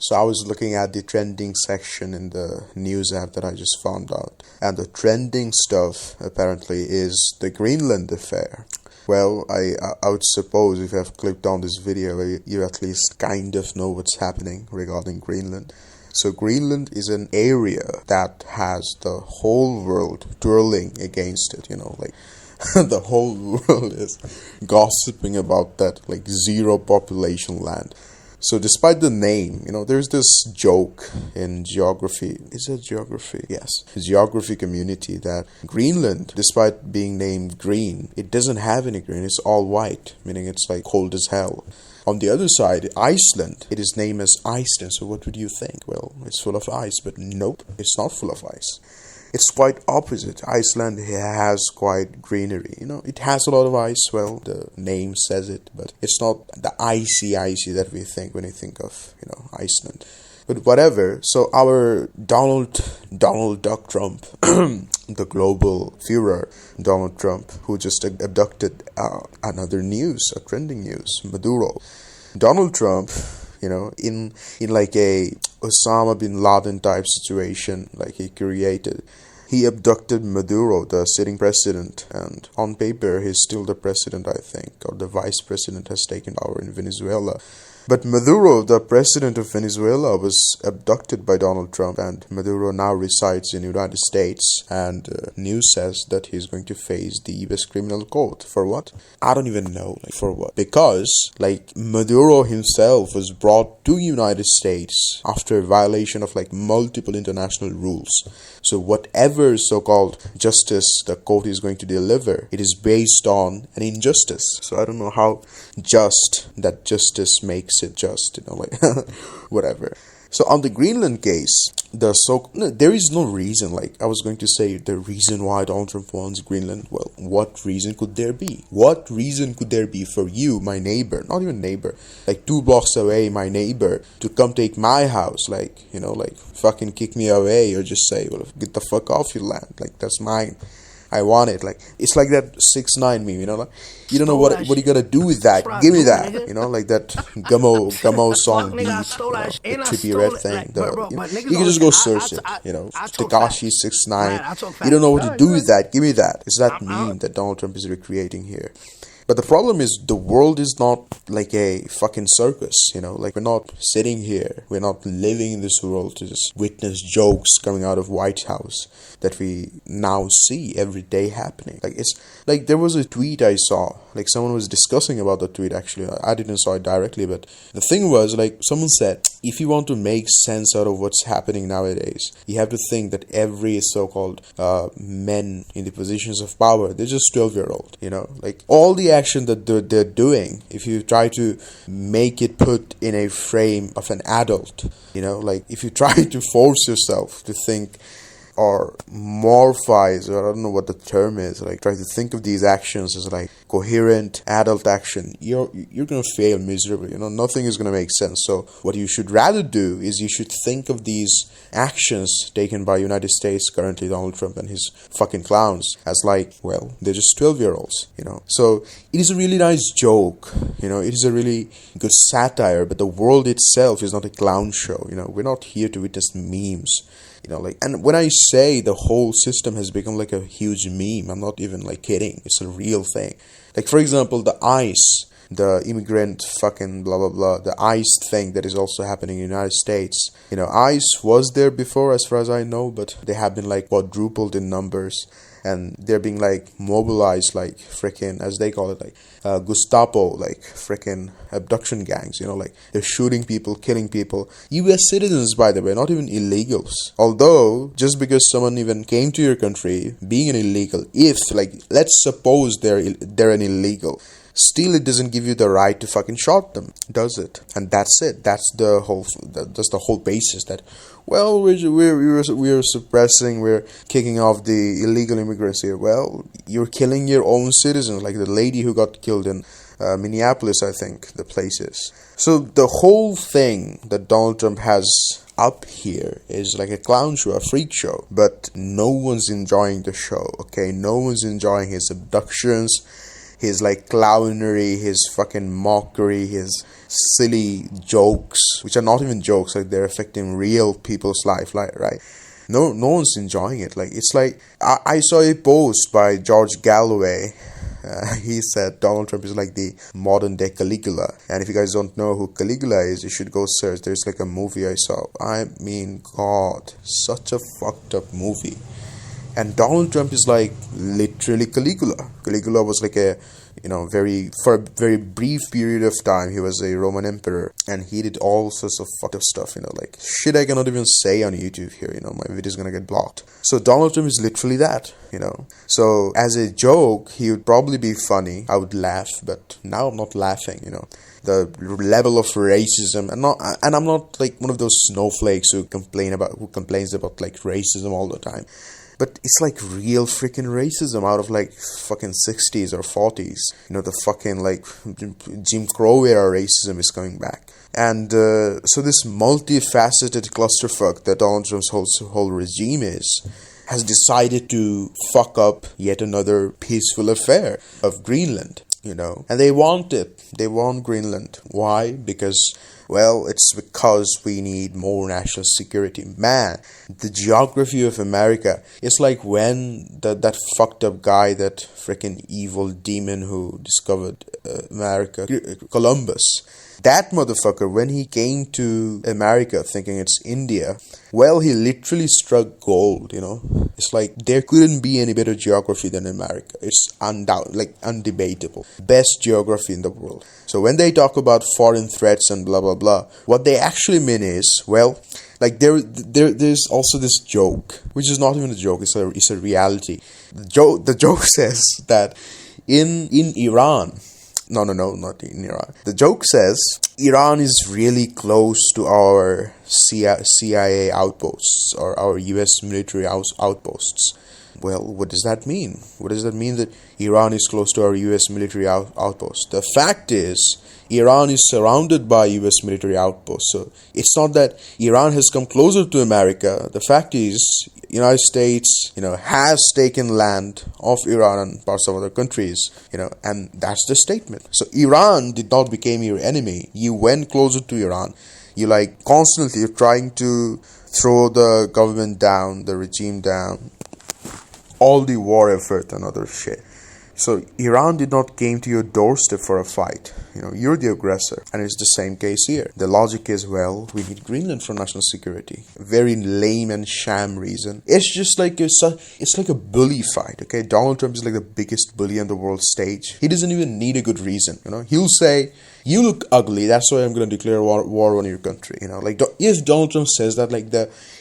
So I was looking at the trending section in the news app that I just found out. And the trending stuff apparently is the Greenland affair. Well, I would suppose if you have clicked on this video, you at least kind of know what's happening regarding Greenland. So Greenland is an area that has the whole world twirling against it, like the whole world is gossiping about that zero population land. So despite the name, there's this joke in geography. Is it geography? Yes. Geography community that Greenland, despite being named green, it doesn't have any green. It's all white, meaning it's cold as hell. On the other side, Iceland, it is named as Iceland. So what would you think? Well, it's full of ice, but nope, it's not full of ice. It's quite opposite. Iceland has quite greenery. It has a lot of ice. Well, the name says it, but it's not the icy that we think when we think of, Iceland. But whatever. So our Donald Duck Trump, the global Führer, Donald Trump, who just abducted another news, a trending news, Maduro. Donald Trump, in a Osama bin Laden type situation he created. He abducted Maduro, the sitting president, and on paper he's still the president, I think, or the vice president has taken power in Venezuela. But Maduro, the president of Venezuela, was abducted by Donald Trump, and Maduro now resides in the United States, and news says that he's going to face the US criminal court. For what? I don't even know, for what. Because, Maduro himself was brought to United States after a violation of, multiple international rules. So whatever so-called justice the court is going to deliver, it is based on an injustice. So I don't know how just that justice makes it just, whatever. So on the Greenland case, there is no reason, I was going to say the reason why Donald Trump wants Greenland. Well, what reason could there be? What reason could there be for you, my neighbor, not even neighbor, 2 blocks away, my neighbor, to come take my house, fucking kick me away, or just say, well, get the fuck off your land, that's mine. I want it. It's like that 6ix9ine meme, you don't know what you gotta do with that. Give me that, that Gummo song beat, the trippy red thing. You can just go search it, Tekashi 6ix9ine. You don't know what to do with that. Give me that. It's that meme that Donald Trump is recreating here. But the problem is the world is not a fucking circus, we're not sitting here, we're not living in this world to just witness jokes coming out of White House that we now see every day happening. There was a tweet I saw, someone was discussing about the tweet actually. I didn't saw it directly, but the thing was someone said, if you want to make sense out of what's happening nowadays, you have to think that every so-called men in the positions of power, they're just 12-year-old, all the action that they're doing, if you try to make it put in a frame of an adult, if you try to force yourself to think or morphize, or I don't know what the term is, try to think of these actions as coherent adult action, you're gonna fail miserably. Nothing is gonna make sense. So what you should rather do is you should think of these actions taken by United States, currently Donald Trump and his fucking clowns, as well, they're just 12-year-olds, So it is a really nice joke, it is a really good satire, but the world itself is not a clown show, we're not here to witness memes. And when I say the whole system has become a huge meme, I'm not even kidding. It's a real thing. For example, the ICE, the immigrant fucking blah blah blah, the ICE thing that is also happening in the United States. ICE was there before, as far as I know, but they have been quadrupled in numbers. And they're being mobilized frickin', as they call it, Gestapo, frickin' abduction gangs, they're shooting people, killing people. US citizens, by the way, not even illegals. Although, just because someone even came to your country, being an illegal, if, let's suppose they're an illegal, still it doesn't give you the right to fucking shot them, does it? And that's it. That's the whole basis that, well, we're suppressing, we're kicking off the illegal immigrants here. Well, you're killing your own citizens, like the lady who got killed in Minneapolis, I think the place is. So the whole thing that Donald Trump has up here is like a clown show, a freak show, but no one's enjoying the show, okay? No one's enjoying his abductions, his like clownery, his fucking mockery, his silly jokes, which are not even jokes, like they're affecting real people's life, like, right? No one's enjoying it. Like, it's like, I saw a post by George Galloway. He said Donald Trump is like the modern day Caligula. And if you guys don't know who Caligula is, you should go search. There's like a movie I saw. I mean, God, such a fucked up movie. And Donald Trump is like literally Caligula. Caligula was like a, for a very brief period of time, he was a Roman emperor, and he did all sorts of fucked up stuff, like shit I cannot even say on YouTube here, my video is gonna get blocked. So Donald Trump is literally that, So as a joke, he would probably be funny. I would laugh, but now I'm not laughing, The level of racism, and I'm not like one of those snowflakes who complains about like racism all the time. But it's like real freaking racism out of like fucking 60s or 40s. The fucking like Jim Crow era racism is coming back. And so this multifaceted clusterfuck that Donald Trump's whole regime has decided to fuck up yet another peaceful affair of Greenland. And they want it. They want Greenland. Why? Because, well, it's because we need more national security. Man, the geography of America, it's like when that fucked up guy, that freaking evil demon who discovered America, Columbus. That motherfucker, when he came to America thinking it's India, well, he literally struck gold, It's like there couldn't be any better geography than America. It's undebatable. Best geography in the world. So when they talk about foreign threats and blah, blah, blah, what they actually mean is, well, like there's also this joke, which is not even a joke, it's a reality. The joke says that in Iran, No, not in Iran. The joke says Iran is really close to our CIA outposts or our US military outposts. Well, what does that mean? What does that mean that Iran is close to our US military outposts? The fact is, Iran is surrounded by US military outposts. So it's not that Iran has come closer to America. The fact is, United States, has taken land of Iran and parts of other countries, and that's the statement. So Iran did not become your enemy. You went closer to Iran. You constantly trying to throw the government down, the regime down, all the war effort and other shit. So Iran did not came to your doorstep for a fight. You're the aggressor. And it's the same case here. The logic is, well, we need Greenland for national security. Very lame and sham reason. It's just like it's like a bully fight, okay? Donald Trump is like the biggest bully on the world stage. He doesn't even need a good reason, He'll say, you look ugly, that's why I'm going to declare war on your country, if Donald Trump says that,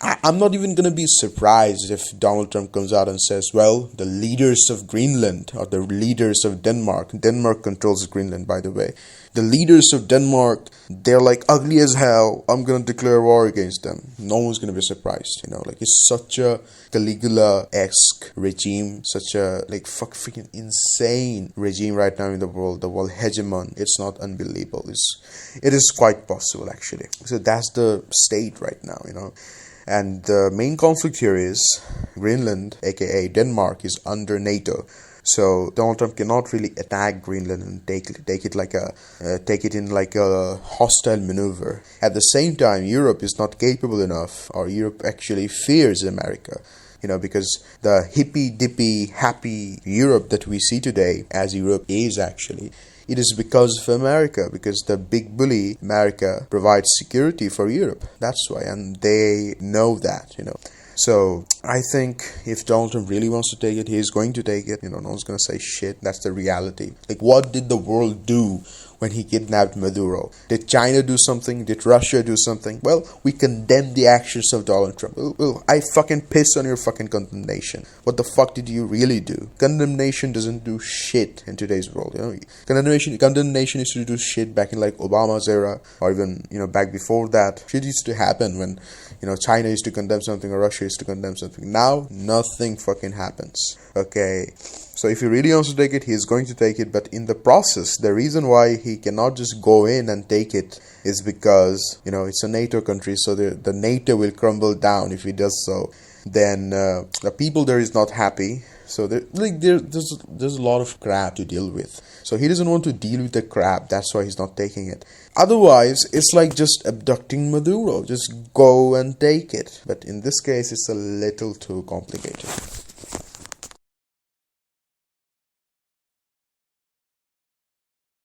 I'm not even going to be surprised if Donald Trump comes out and says, well, the leaders of Greenland or the leaders of Denmark controls Greenland, by the way. The leaders of Denmark, they're ugly as hell. I'm going to declare war against them. No one's going to be surprised, it's such a Caligula-esque regime, such a freaking insane regime right now in the world. The world hegemon, it's not unbelievable. It is quite possible, actually. So that's the state right now, And the main conflict here is Greenland, aka Denmark, is under NATO. So Donald Trump cannot really attack Greenland and take it in a hostile maneuver. At the same time, Europe is not capable enough, or Europe actually fears America. Because the hippy-dippy, happy Europe that we see today, as Europe is actually, it is because of America, because the big bully, America, provides security for Europe. That's why, and they know that, So I think if Donald Trump really wants to take it, he's going to take it. No one's going to say shit. That's the reality. What did the world do when he kidnapped Maduro? Did China do something? Did Russia do something? Well, we condemn the actions of Donald Trump. Well, I fucking piss on your fucking condemnation. What the fuck did you really do? Condemnation doesn't do shit in today's world. Condemnation used to do shit back in Obama's era, or even back before that. Shit used to happen when China used to condemn something or Russia used to condemn something. Now nothing fucking happens. Okay. So if he really wants to take it, he's going to take it. But in the process, the reason why he cannot just go in and take it is because, it's a NATO country. So the NATO will crumble down if he does so. Then the people there is not happy. So there's a lot of crap to deal with. So he doesn't want to deal with the crap. That's why he's not taking it. Otherwise, it's like just abducting Maduro. Just go and take it. But in this case, it's a little too complicated.